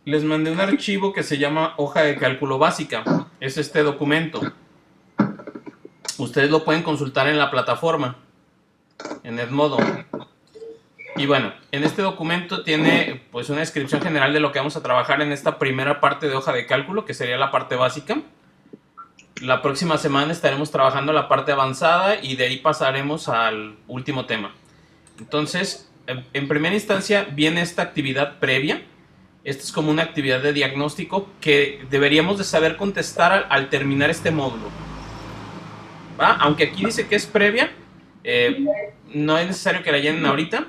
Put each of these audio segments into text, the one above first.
Les mandé un archivo que se llama hoja de cálculo básica. Es este documento. Ustedes lo pueden consultar en la plataforma, en Edmodo. Y bueno, en este documento tiene pues una descripción general de lo que vamos a trabajar en esta primera parte de hoja de cálculo, que sería la parte básica. La próxima semana estaremos trabajando la parte avanzada y de ahí pasaremos al último tema. Entonces, en primera instancia viene esta actividad previa. Esta es como una actividad de diagnóstico que deberíamos de saber contestar al terminar este módulo. ¿Va? Aunque aquí dice que es previa, no es necesario que la llenen ahorita.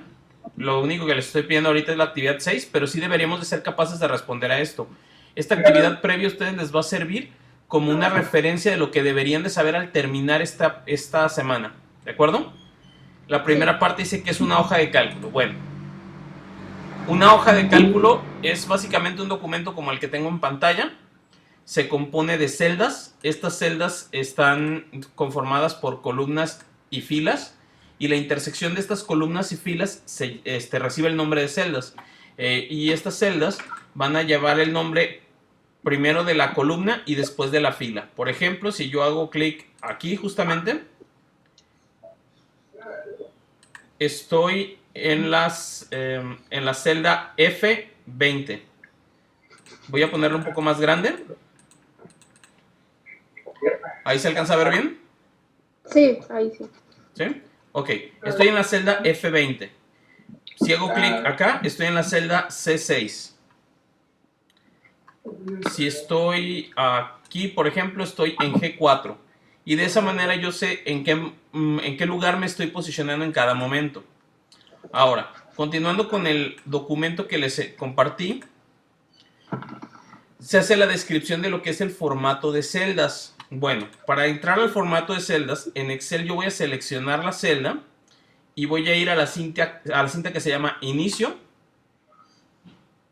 Lo único que les estoy pidiendo ahorita es la actividad 6, pero sí deberíamos de ser capaces de responder a esto. Esta actividad previa a ustedes les va a servir como una referencia de lo que deberían de saber al terminar esta semana. ¿De acuerdo? La primera parte dice que es una hoja de cálculo. Bueno, una hoja de cálculo es básicamente un documento como el que tengo en pantalla. Se compone de celdas. Estas celdas están conformadas por columnas y filas. Y la intersección de estas columnas y filas recibe el nombre de celdas. Y estas celdas van a llevar el nombre primero de la columna y después de la fila. Por ejemplo, si yo hago clic aquí justamente, estoy en la celda F20. Voy a ponerlo un poco más grande. ¿Ahí se alcanza a ver bien? Sí, ahí sí. ¿Sí? Ok, estoy en la celda F20. Si hago clic acá, estoy en la celda C6. Si estoy aquí, por ejemplo, estoy en G4. Y de esa manera yo sé en qué lugar me estoy posicionando en cada momento. Ahora, continuando con el documento que les compartí, se hace la descripción de lo que es el formato de celdas. Bueno, para entrar al formato de celdas, en Excel yo voy a seleccionar la celda y voy a ir a la cinta que se llama inicio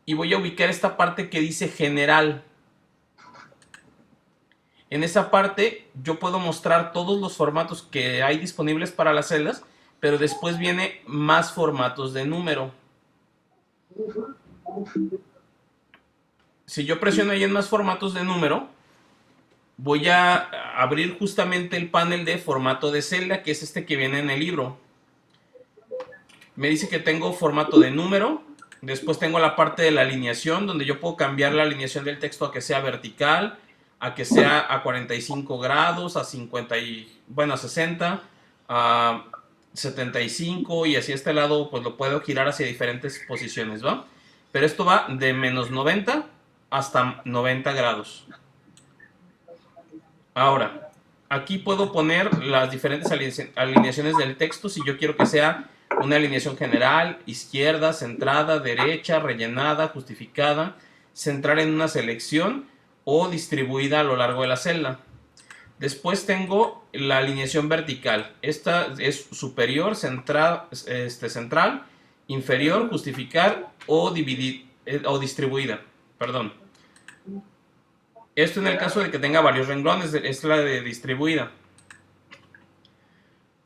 y voy a ubicar esta parte que dice general. En esa parte yo puedo mostrar todos los formatos que hay disponibles para las celdas, pero después viene más formatos de número. Si yo presiono ahí en más formatos de número, voy a abrir justamente el panel de formato de celda, que es este que viene en el libro. Me dice que tengo formato de número. Después tengo la parte de la alineación, donde yo puedo cambiar la alineación del texto a que sea vertical, a que sea a 45 grados, a 50 a 60, a 75 y así a este lado pues lo puedo girar hacia diferentes posiciones, ¿va? Pero esto va de menos 90 hasta 90 grados. Ahora, aquí puedo poner las diferentes alineaciones del texto si yo quiero que sea una alineación general, izquierda, centrada, derecha, rellenada, justificada, centrar en una selección o distribuida a lo largo de la celda. Después tengo la alineación vertical. Esta es superior, central, inferior, justificar o distribuida. Perdón. Esto en el caso de que tenga varios renglones, es la de distribuida.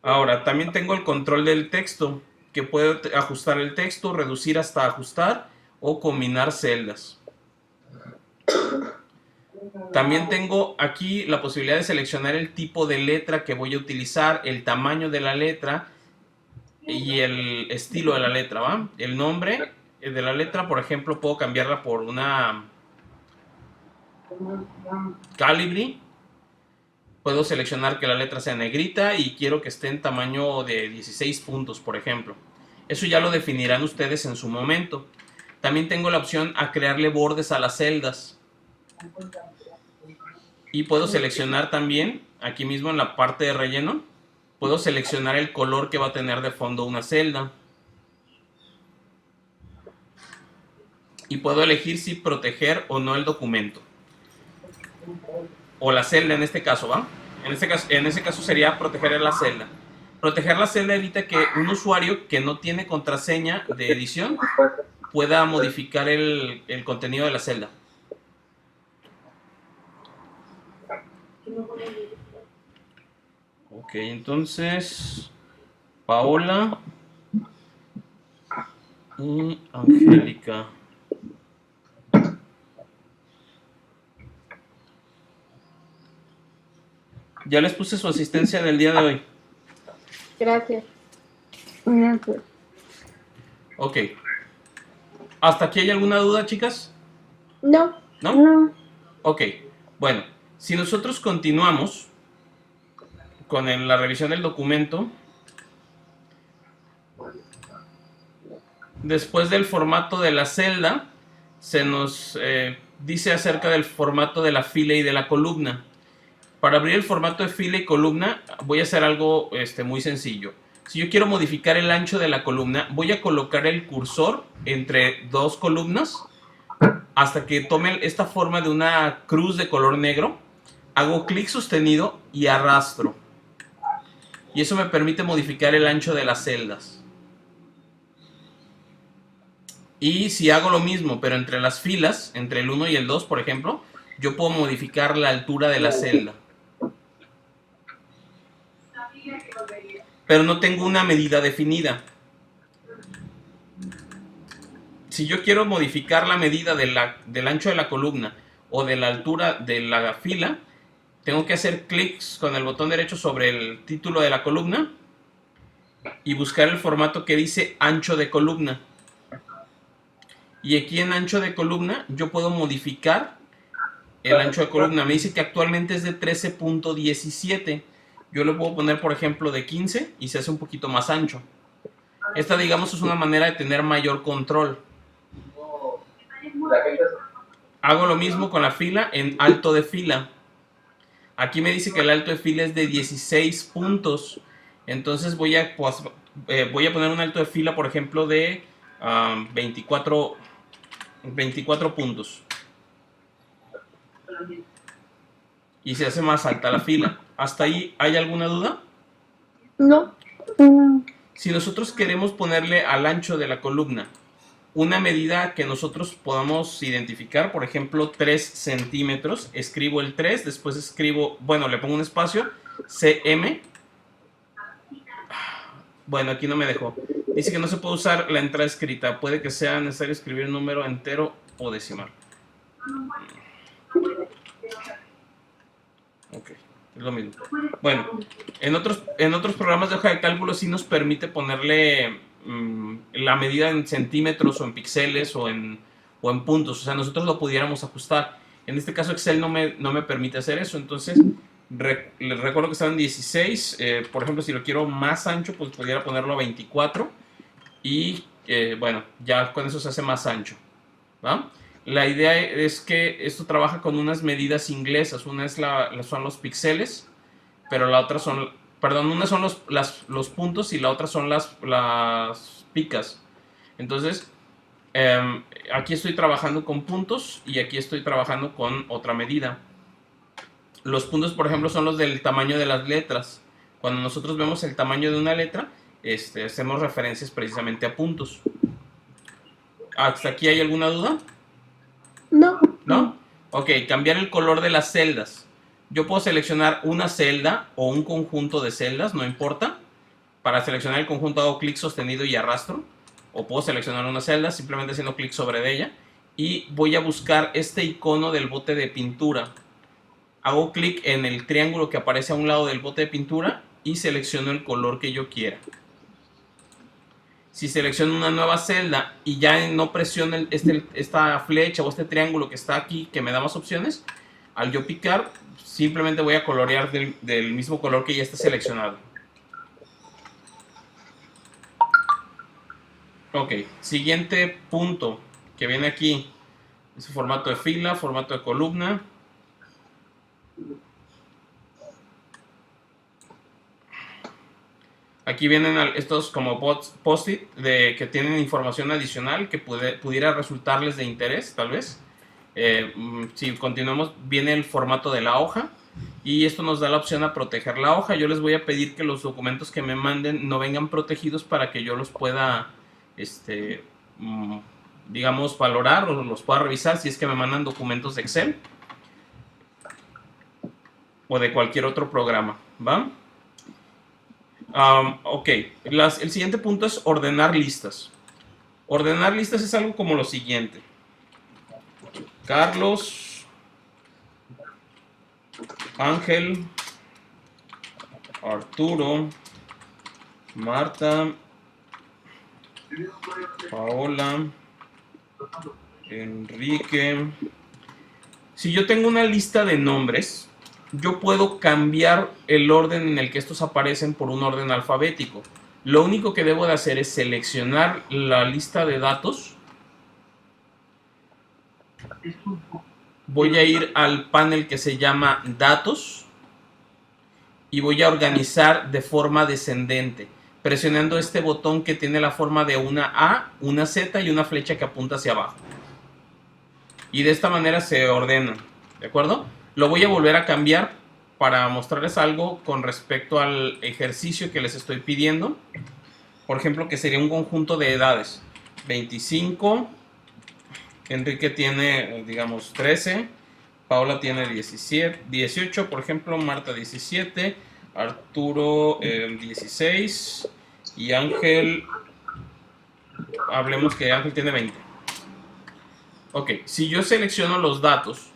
Ahora, también tengo el control del texto, que puedo ajustar el texto, reducir hasta ajustar o combinar celdas. También tengo aquí la posibilidad de seleccionar el tipo de letra que voy a utilizar, el tamaño de la letra y el estilo de la letra, ¿va? El nombre de la letra, por ejemplo, puedo cambiarla por una Calibri. Puedo seleccionar que la letra sea negrita y quiero que esté en tamaño de 16 puntos, por ejemplo. Eso ya lo definirán ustedes en su momento. También tengo la opción a crearle bordes a las celdas. Y puedo seleccionar también, aquí mismo en la parte de relleno, puedo seleccionar el color que va a tener de fondo una celda. Y puedo elegir si proteger o no el documento. O la celda en este caso, ¿va? En ese caso sería proteger la celda. Proteger la celda evita que un usuario que no tiene contraseña de edición pueda modificar el contenido de la celda. Ok, entonces Paola y Angélica. Ya les puse su asistencia del día de hoy. Gracias. Gracias. Ok. ¿Hasta aquí hay alguna duda, chicas? No. ¿No? No. Ok. Bueno, si nosotros continuamos con la revisión del documento, después del formato de la celda, se nos dice acerca del formato de la fila y de la columna. Para abrir el formato de fila y columna, voy a hacer algo muy sencillo. Si yo quiero modificar el ancho de la columna, voy a colocar el cursor entre dos columnas hasta que tome esta forma de una cruz de color negro. Hago clic sostenido y arrastro. Y eso me permite modificar el ancho de las celdas. Y si hago lo mismo, pero entre las filas, entre el 1 y el 2, por ejemplo, yo puedo modificar la altura de la celda. Pero no tengo una medida definida. Si yo quiero modificar la medida del ancho de la columna o de la altura de la fila, tengo que hacer clics con el botón derecho sobre el título de la columna y buscar el formato que dice ancho de columna. Y aquí en ancho de columna yo puedo modificar el ancho de columna. Me dice que actualmente es de 13.17. Yo le puedo poner, por ejemplo, de 15 y se hace un poquito más ancho. Esta, digamos, es una manera de tener mayor control. Hago lo mismo con la fila en alto de fila. Aquí me dice que el alto de fila es de 16 puntos. Entonces voy a poner un alto de fila, por ejemplo, de 24 puntos. Y se hace más alta la fila. ¿Hasta ahí hay alguna duda? No. No. Si nosotros queremos ponerle al ancho de la columna una medida que nosotros podamos identificar, por ejemplo 3 centímetros, escribo el 3, después escribo, bueno, le pongo un espacio, cm. Bueno, aquí no me dejó. Dice que no se puede usar la entrada escrita, puede que sea necesario escribir un número entero o decimal. Ok, es lo mismo. Bueno, en otros programas de hoja de cálculo sí nos permite ponerle la medida en centímetros o en píxeles o en puntos. O sea, nosotros lo pudiéramos ajustar. En este caso Excel no me permite hacer eso. Entonces, les recuerdo que están en 16. Por ejemplo, si lo quiero más ancho, pues pudiera ponerlo a 24. Y bueno, ya con eso se hace más ancho, ¿va? La idea es que esto trabaja con unas medidas inglesas. Una son los píxeles, pero la otra son, perdón, una son los puntos y la otra son las picas. Entonces, aquí estoy trabajando con puntos y aquí estoy trabajando con otra medida. Los puntos, por ejemplo, son los del tamaño de las letras. Cuando nosotros vemos el tamaño de una letra, hacemos referencias precisamente a puntos. ¿Hasta aquí hay alguna duda? No. ¿No? Ok, cambiar el color de las celdas. Yo puedo seleccionar una celda o un conjunto de celdas, no importa. Para seleccionar el conjunto hago clic sostenido y arrastro. O puedo seleccionar una celda simplemente haciendo clic sobre ella. Y voy a buscar este icono del bote de pintura. Hago clic en el triángulo que aparece a un lado del bote de pintura y selecciono el color que yo quiera. Si selecciono una nueva celda y ya no presiono esta flecha o este triángulo que está aquí, que me da más opciones, al yo picar, simplemente voy a colorear del mismo color que ya está seleccionado. Ok, siguiente punto que viene aquí. Es formato de fila, formato de columna. Aquí vienen estos como post-it que tienen información adicional que pudiera resultarles de interés, tal vez. Si continuamos, viene el formato de la hoja y esto nos da la opción a proteger la hoja. Yo les voy a pedir que los documentos que me manden no vengan protegidos para que yo los pueda, digamos, valorar o los pueda revisar si es que me mandan documentos de Excel o de cualquier otro programa, ¿va? Ok, el siguiente punto es ordenar listas. Ordenar listas es algo como lo siguiente. Carlos, Ángel, Arturo, Marta, Paola, Enrique. Si yo tengo una lista de nombres, yo puedo cambiar el orden en el que estos aparecen por un orden alfabético. Lo único que debo de hacer es seleccionar la lista de datos. Voy a ir al panel que se llama Datos y voy a organizar de forma descendente, presionando este botón que tiene la forma de una A, una Z y una flecha que apunta hacia abajo. Y de esta manera se ordenan, ¿de acuerdo? Lo voy a volver a cambiar para mostrarles algo con respecto al ejercicio que les estoy pidiendo. Por ejemplo, que sería un conjunto de edades. 25, Enrique tiene, digamos, 13, Paola tiene 17, 18, por ejemplo, Marta 17, Arturo 16 y Ángel, hablemos que Ángel tiene 20. Ok, si yo selecciono los datos,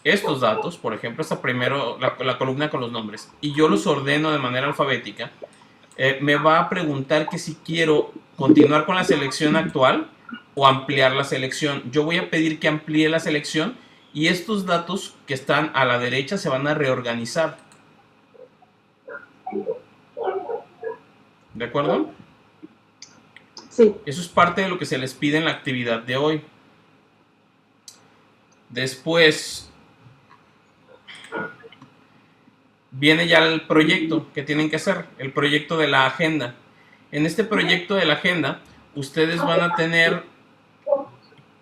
estos datos, por ejemplo, esta primero, la columna con los nombres, y yo los ordeno de manera alfabética, me va a preguntar que si quiero continuar con la selección actual o ampliar la selección. Yo voy a pedir que amplíe la selección y estos datos que están a la derecha se van a reorganizar. ¿De acuerdo? Sí. Eso es parte de lo que se les pide en la actividad de hoy. Después viene ya el proyecto que tienen que hacer, el proyecto de la agenda. En este proyecto de la agenda, ustedes van a tener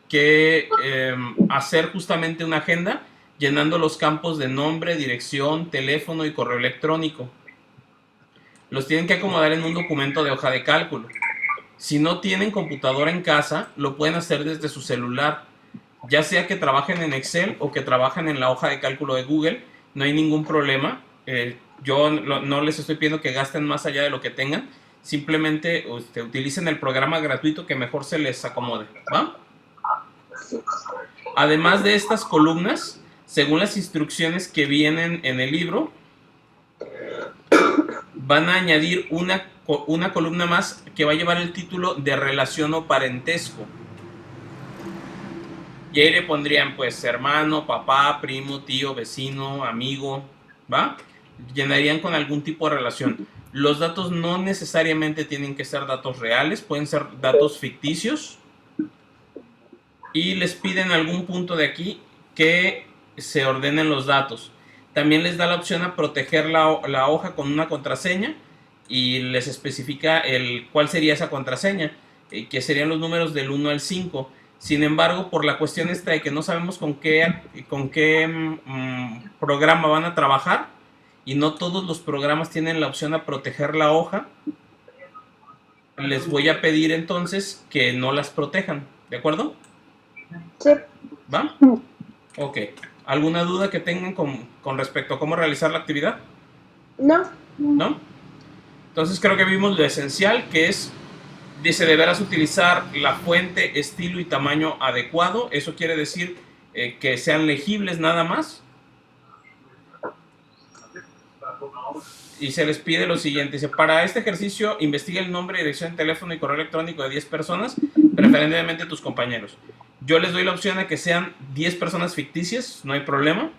que hacer justamente una agenda llenando los campos de nombre, dirección, teléfono y correo electrónico. Los tienen que acomodar en un documento de hoja de cálculo. Si no tienen computadora en casa, lo pueden hacer desde su celular. Ya sea que trabajen en Excel o que trabajen en la hoja de cálculo de Google, no hay ningún problema. Yo no les estoy pidiendo que gasten más allá de lo que tengan. Simplemente utilicen el programa gratuito que mejor se les acomode, ¿va? Además de estas columnas, según las instrucciones que vienen en el libro, van a añadir una columna más que va a llevar el título de relación o parentesco. Y ahí le pondrían pues hermano, papá, primo, tío, vecino, amigo, ¿va? Llenarían con algún tipo de relación. Los datos no necesariamente tienen que ser datos reales, pueden ser datos ficticios. Y les piden en algún punto de aquí que se ordenen los datos. También les da la opción a proteger la hoja con una contraseña y les especifica cuál sería esa contraseña, que serían los números del 1 al 5. Sin embargo, por la cuestión esta de que no sabemos con qué programa van a trabajar y no todos los programas tienen la opción a proteger la hoja, les voy a pedir entonces que no las protejan, ¿de acuerdo? Sí. ¿Va? Ok. ¿Alguna duda que tengan con respecto a cómo realizar la actividad? No. ¿No? Entonces creo que vimos lo esencial, que es, dice, deberás utilizar la fuente, estilo y tamaño adecuado. Eso quiere decir que sean legibles nada más. Y se les pide lo siguiente, dice, para este ejercicio investiga el nombre, dirección, teléfono y correo electrónico de 10 personas, preferentemente tus compañeros. Yo les doy la opción de que sean 10 personas ficticias, no hay problema.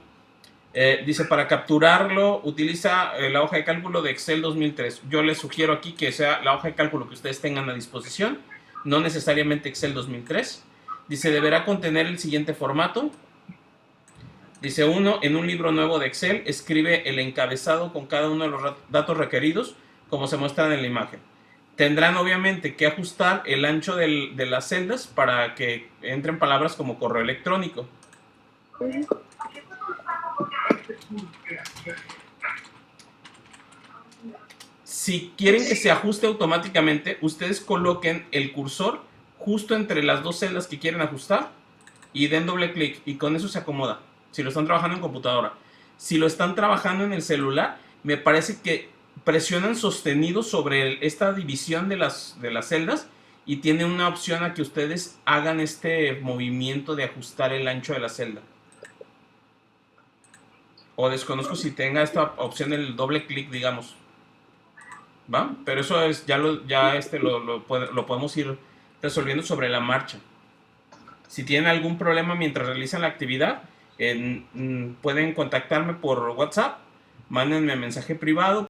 Dice, para capturarlo, utiliza la hoja de cálculo de Excel 2003. Yo les sugiero aquí que sea la hoja de cálculo que ustedes tengan a disposición, no necesariamente Excel 2003. Dice, deberá contener el siguiente formato. Dice, 1, en un libro nuevo de Excel, escribe el encabezado con cada uno de los datos requeridos, como se muestran en la imagen. Tendrán obviamente que ajustar el ancho de las celdas para que entren palabras como correo electrónico. Si quieren que se ajuste automáticamente, ustedes coloquen el cursor justo entre las dos celdas que quieren ajustar y den doble clic y con eso se acomoda. Si lo están trabajando en computadora. Si lo están trabajando en el celular, me parece que presionan sostenido sobre esta división de las celdas y tiene una opción a que ustedes hagan este movimiento de ajustar el ancho de la celda. O desconozco si tenga esta opción del doble clic, digamos. ¿Va? Pero eso es, lo podemos ir resolviendo sobre la marcha. Si tienen algún problema mientras realizan la actividad, pueden contactarme por WhatsApp, mándenme mensaje privado